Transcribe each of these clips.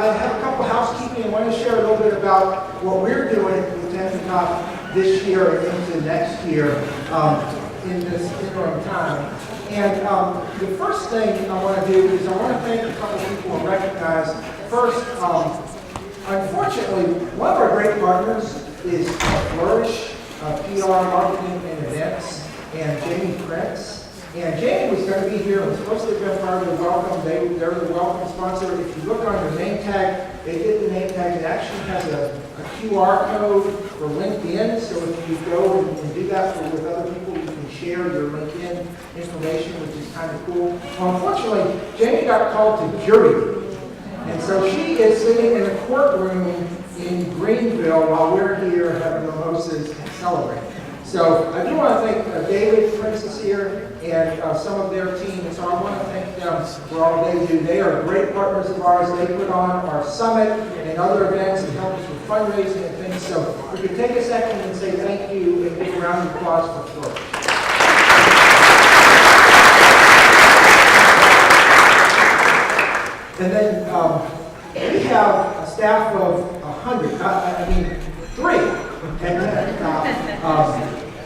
I have a couple housekeeping. I want to share a little bit about what we're doing with Tension this year and into next year in this interim time. And the first thing I want to do is I want to thank a couple people and recognize. First, unfortunately, one of our great partners is Flourish, PR, Marketing, and Events, and Jamie Prince. And Jamie was going to be here and was supposed to have been part of the welcome. They're the welcome sponsor. If you look on their name tag, they did the name tag. It actually has a QR code for LinkedIn. So if you go and do that with other people, you can share your LinkedIn information, which is kind of cool. Well, unfortunately, Jamie got called to jury duty. And so she is sitting in a courtroom in Greenville while we're here having mimosas and celebrating. So I do want to thank David Prince is here and some of their team. And so I want to thank them for all they do. They are great partners of ours. They put on our summit and other events and help us with fundraising and things. So we could take a second and say thank you and give a round of applause for Flourish. And then we have a staff of 100, 3. And then,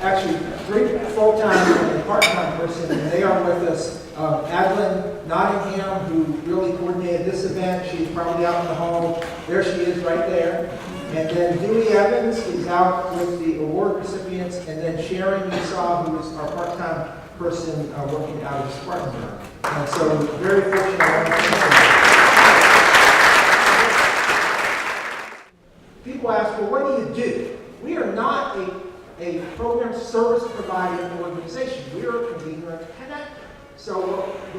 actually, 3 full-time and a part-time person, and they are with us. Adeline Nottingham, who really coordinated this event. She's probably out in the hall. There she is right there. And then Dewey Evans is out with the award recipients. And then Sharon, you saw, who is our part-time person working out of Spartanburg. And so very fortunate. People ask, well, what do you do? We are not a program service providing organization. We are a convener and connector. So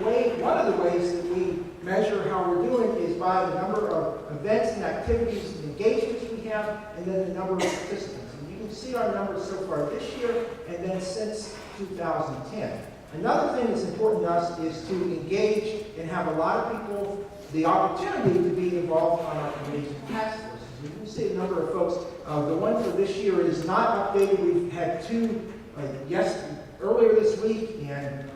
one of the ways that we measure how we're doing is by the number of events and activities and engagements we have, and then the number of participants. And you can see our numbers so far this year, and then since 2010. Another thing that's important to us is to engage and have a lot of people the opportunity to be involved on our committees and task forces. You can see a number of folks. The one for this year is not updated. We've had 2 earlier this week, and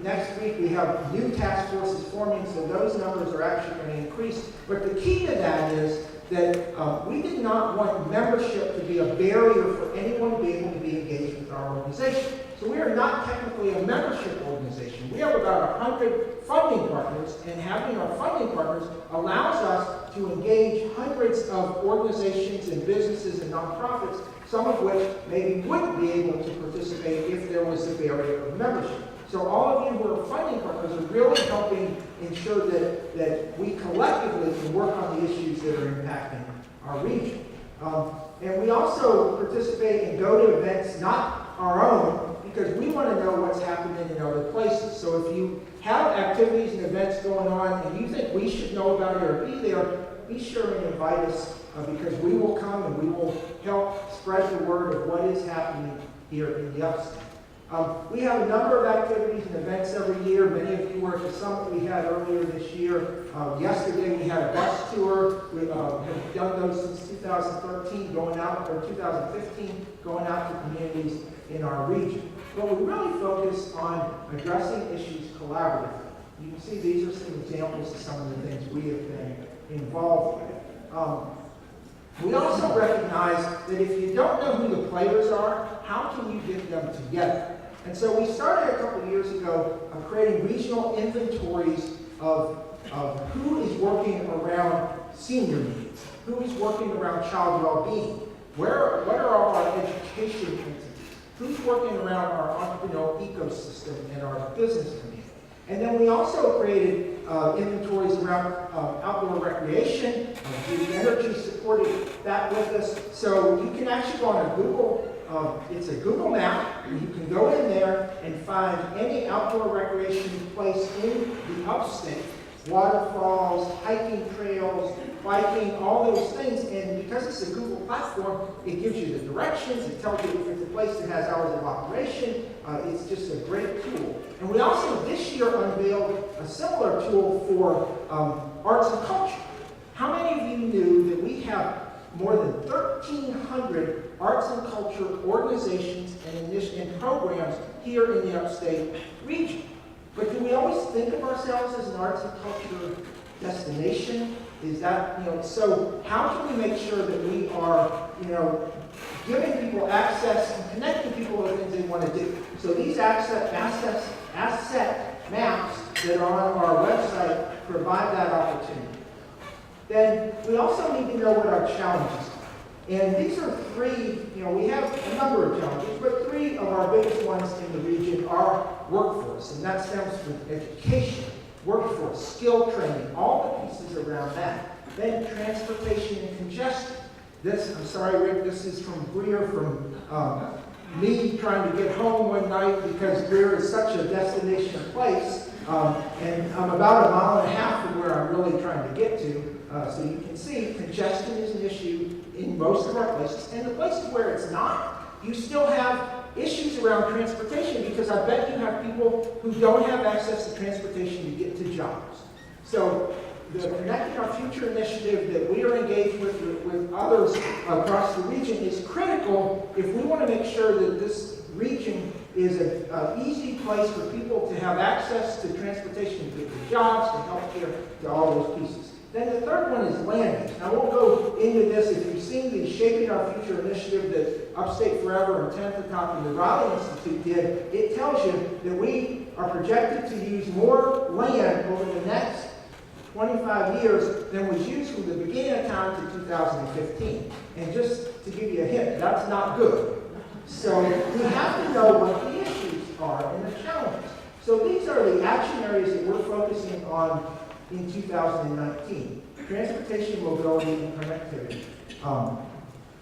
next week we have new task forces forming, so those numbers are actually going to increase. But the key to that is that we did not want membership to be a barrier for anyone to be able to be engaged with our organization. So we are not technically a membership organization. We have about 100 funding partners, and having our funding partners allows us to engage hundreds of organizations and businesses and nonprofits, some of which maybe wouldn't be able to participate if there was a barrier of membership. So all of you who are funding partners are really helping ensure that we collectively can work on the issues that are impacting our region. And we also participate and go to events, not our own, because we want to know what's happening in other places. So if you have activities and events going on and you think we should know about it or be there, be sure and invite us because we will come and we will help spread the word of what is happening here in the Upstate. We have a number of activities and events every year. Many of you were at the summit we had earlier this year. Yesterday we had a bus tour. We have done those since 2013, going out, or 2015, going out to communities in our region. But we really focus on addressing issues collaboratively. You can see these are some examples of some of the things we have been involved with. We also recognize that if you don't know who the players are, how can you get them together? And so we started a couple of years ago creating regional inventories of who is working around senior needs, who is working around child well-being, what are all our education entities, who's working around our entrepreneurial ecosystem and our business community. And then we also created inventories around outdoor recreation. Duke Energy supported that with us. So you can actually go on a Google, it's a Google map, and you can go in there and find any outdoor recreation place in the upstate. Waterfalls, hiking trails, biking, all those things. And because it's a Google platform, it gives you the directions. It tells you if it's a place that has hours of operation. It's just a great tool. And we also, this year, unveiled a similar tool for arts and culture. How many of you knew that we have more than 1,300 arts and culture organizations and programs here in the upstate region? But do we always think of ourselves as an arts and culture destination? Is that, so how can we make sure that we are, giving people access and connecting people to things they want to do? So these asset maps that are on our website provide that opportunity. Then we also need to know what our challenges are. And these are three, we have a number of challenges, but three of our biggest ones in the region are workforce, and that stems from education, workforce, skill training, all the pieces around that. Then transportation and congestion. I'm sorry, Rick, this is from Greer, from me trying to get home one night because Greer is such a destination place, and I'm about 1.5 miles from where I'm really trying to get to. So you can see congestion is an issue in most of our places, and the places where it's not, you still have issues around transportation because I bet you have people who don't have access to transportation to get to jobs. So the Connecting Our Future initiative that we are engaged with others across the region is critical if we want to make sure that this region is an easy place for people to have access to transportation, to get to jobs, to healthcare, to all those pieces. Then the third one is land use. Now, I won't go into this. If you've seen the Shaping Our Future initiative that Upstate Forever and 10th and Top and the Riley Institute did, it tells you that we are projected to use more land over the next 25 years than was used from the beginning of time to 2015. And just to give you a hint, that's not good. So we have to know what the issues are and the challenges. So these are the action areas that we're focusing on in 2019. Transportation, mobility, and connectivity.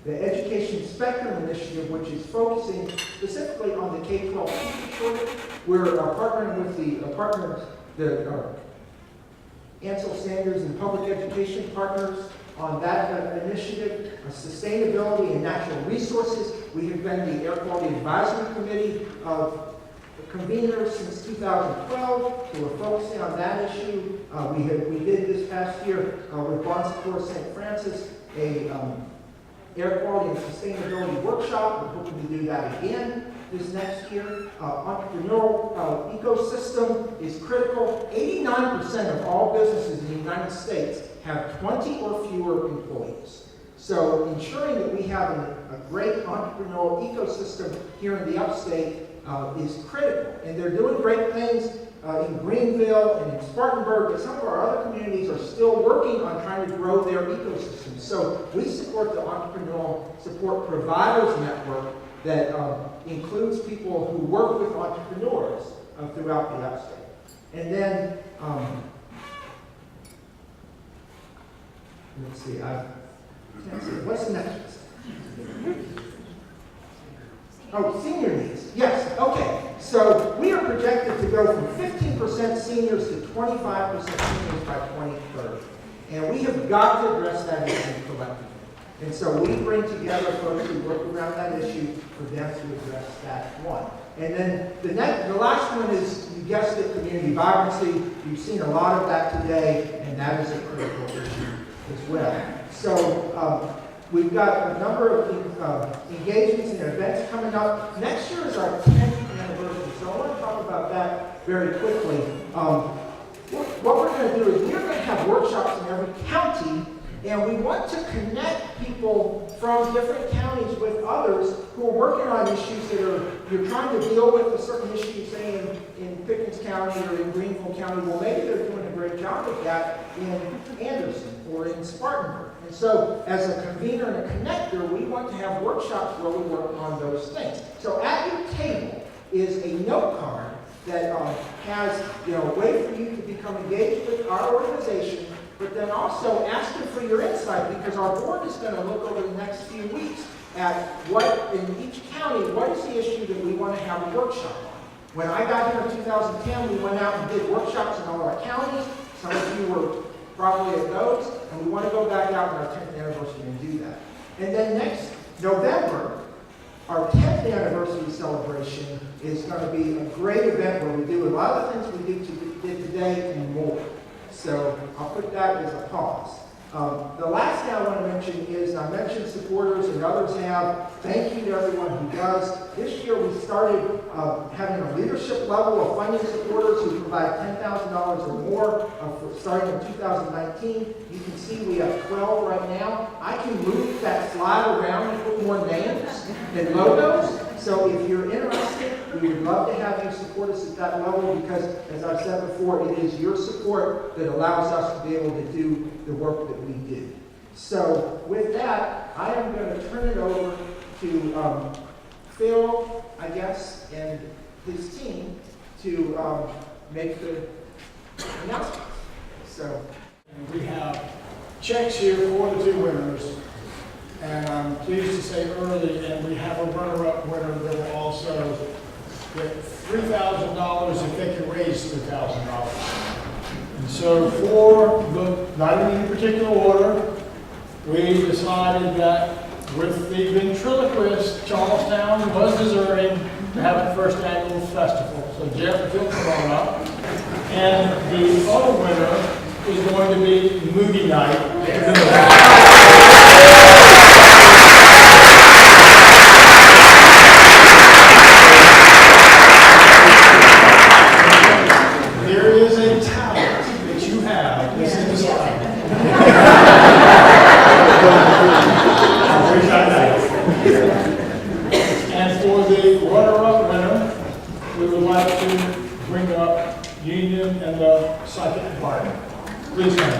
The Education Spectrum Initiative, which is focusing specifically on the K-12 teacher shortage. We're partnering with the Ansel Sanders and Public Education partners on that initiative. Sustainability and natural resources. We have been the Air Quality Advisory Committee convener since 2012, so we're focusing on that issue. We did this past year with Bon Secours St. Francis a air quality and sustainability workshop. We're hoping to do that again this next year. Entrepreneurial ecosystem is critical. 89% of all businesses in the United States have 20 or fewer employees. So ensuring that we have a great entrepreneurial ecosystem here in the upstate is critical. And they're doing great things in Greenville and in Spartanburg, but some of our other communities are still working on trying to grow their ecosystems. So we support the Entrepreneurial Support Providers Network that includes people who work with entrepreneurs throughout the upstate. And then, let's see, what's the next? Oh, senior needs. Yes, okay. So we are projected to go from 15% seniors to 25% seniors by 2030. And we have got to address that issue collectively. And so we bring together folks who work around that issue for them to address that one. And then the last one is, you guessed it, community vibrancy. You've seen a lot of that today, and that is a critical issue as well. So we've got a number of engagements and events coming up. Next year is our 10th anniversary, so I want to talk about that very quickly. What we're going to do is we're going to have workshops in every county, and we want to connect people from different counties with others who are working on issues that you're trying to deal with a certain issue, say in Pickens County or in Greenville County. Well, maybe they're doing a great job of that in Anderson or in Spartanburg. And so as a convener and a connector, we want to have workshops where we work on those things. So at your table is a note card that has a way for you to become engaged with our organization, but then also ask you for your insight, because our board is going to look over the next few weeks at what, in each county, what is the issue that we want to have a workshop on. When I got here in 2010, we went out and did workshops in all our counties. Some of you were probably at those, and we want to go back out on our 10th anniversary and do that. And then next November, our 10th anniversary celebration is going to be a great event where we do a lot of the things we did today and more. So I'll put that as a pause. The last thing I want to mention is, I mentioned supporters and others have. Thank you to everyone who does. This year we started having a leadership level of funding supporters who provide $10,000 or more starting in 2019. You can see we have 12 right now. I can move that slide around and put more names and logos. So if you're interested, we would love to have you support us at that level because, as I've said before, it is your support that allows us to be able to do the work that we do. So with that, I am going to turn it over to Phil, I guess, and his team to make the announcements. So we have checks here for the two winners. And I'm pleased to say early, and we have a runner-up winner that will also get $3,000 if they can raise $3,000. And so for not in any particular order, we decided that with the ventriloquist, Charlestown was deserving to have its first annual festival. So Jeff, if you'll come on up. And the other winner is going to be Movie Night. And for the runner-up winner, we would like to bring up Union and the Psychic Department. Please come.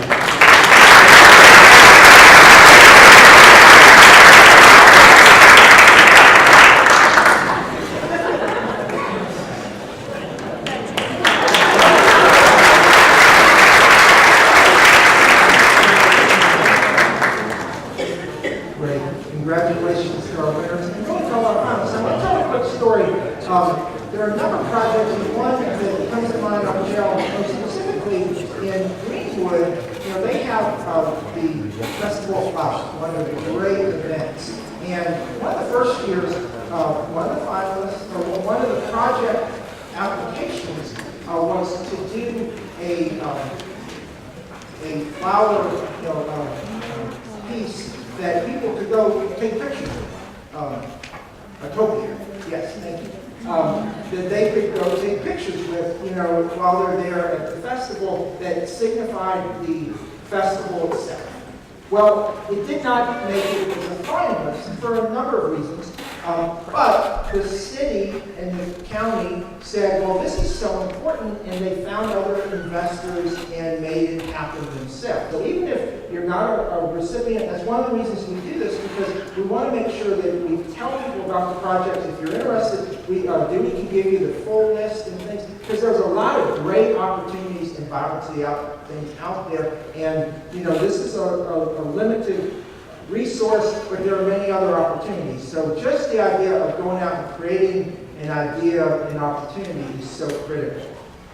Congratulations to our winners. And really for a lot of fun. So I'm going to tell a quick story. There are a number of projects, and one that comes to mind on Michelle, specifically in Greenwood. They have the Festival of Flowers, one of the great events. And one of the first years, one of the finalists, or one of the project applications was to do a flower piece that people could go take pictures with. A topiary, yes, thank you. That they could go take pictures with, while they're there at the festival that signified the festival itself. Well, it did not make it as a finalist for a number of reasons, but the city and the county said, well, this is so important, and they found other investors and made it happen themselves. So even if you're not a recipient, that's one of the reasons we do this, because we want to make sure that we tell people about the projects. If you're interested, we can give you the full list and things, because there's a lot of great opportunities and vibrancy things out there, and this is a limited resource, but there are many other opportunities. So just the idea of going out and creating an idea and opportunity is so critical.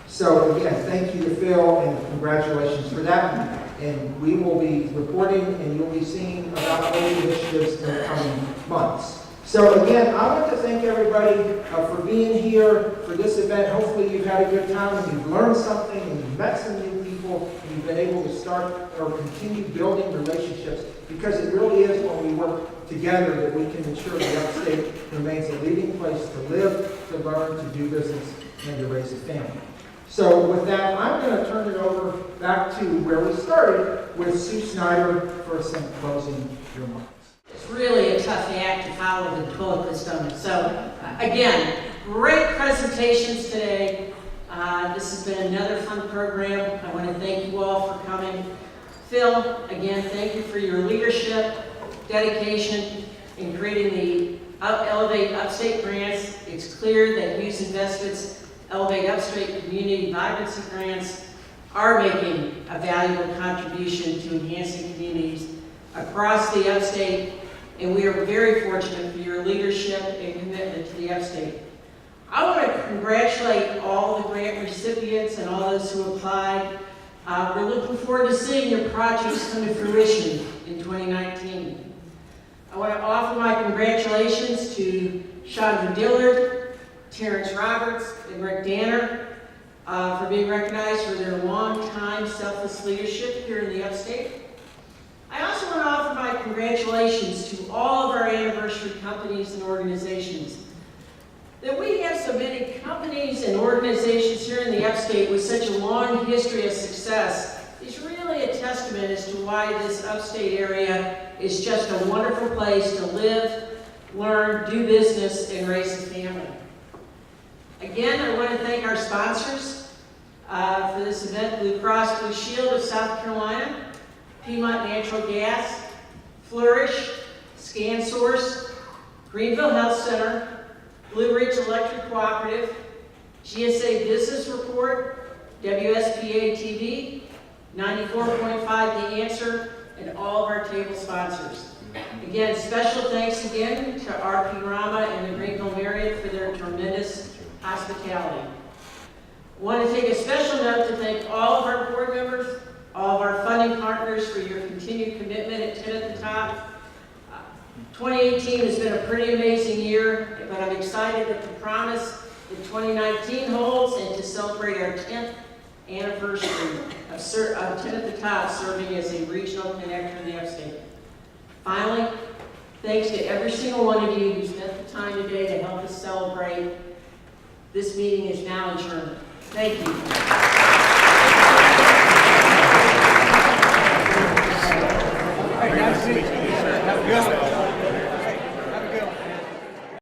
So again, thank you to Phil and congratulations for that. And we will be reporting and you'll be seeing about those initiatives in the coming months. So again, I want to thank everybody for being here for this event. Hopefully you've had a good time and you've learned something and you've met some new people and you've been able to start or continue building relationships, because it really is when we work together that we can ensure the upstate remains a leading place to live, to learn, to do business, and to raise a family. So with that, I'm going to turn it over back to where we started with Sue Schneider for some closing remarks. It's really a tough act to follow the focus on it. So again, great presentations today. This has been another fun program. I want to thank you all for coming. Phil, again, thank you for your leadership, dedication in creating the Elevate Upstate grants. It's clear that Hughes Investments Elevate Upstate Community Vibrancy grants are making a valuable contribution to enhancing communities across the upstate, and we are very fortunate for your leadership and commitment to the upstate. I want to congratulate all the grant recipients and all those who applied. We're looking forward to seeing your projects come to fruition in 2019. I want to offer my congratulations to Chandra Dillard, Terrence Roberts, and Rick Danner for being recognized for their long-time selfless leadership here in the upstate. companies and organizations. That we have so many companies and organizations here in the upstate with such a long history of success is really a testament as to why this upstate area is just a wonderful place to live, learn, do business, and raise a family. Again, I want to thank our sponsors for this event, Blue Cross Blue Shield of South Carolina, Piedmont Natural Gas, Flourish, ScanSource, Greenville Health Center, Blue Ridge Electric Cooperative, GSA Business Report, WSPA TV, 94.5 The Answer, and all of our table sponsors. Again, special thanks again to RP Rama and the Greenville Marriott for their tremendous hospitality. I want to take a special note to thank all of our board members, all of our funding partners for your continued commitment at 10 at the Top. 2018 has been a pretty amazing year, but I'm excited at the promise that 2019 holds and to celebrate our 10th anniversary of 10 at the Top serving as a regional connector in the upstate. Finally, thanks to every single one of you who spent the time today to help us celebrate. This meeting is now adjourned. Thank you.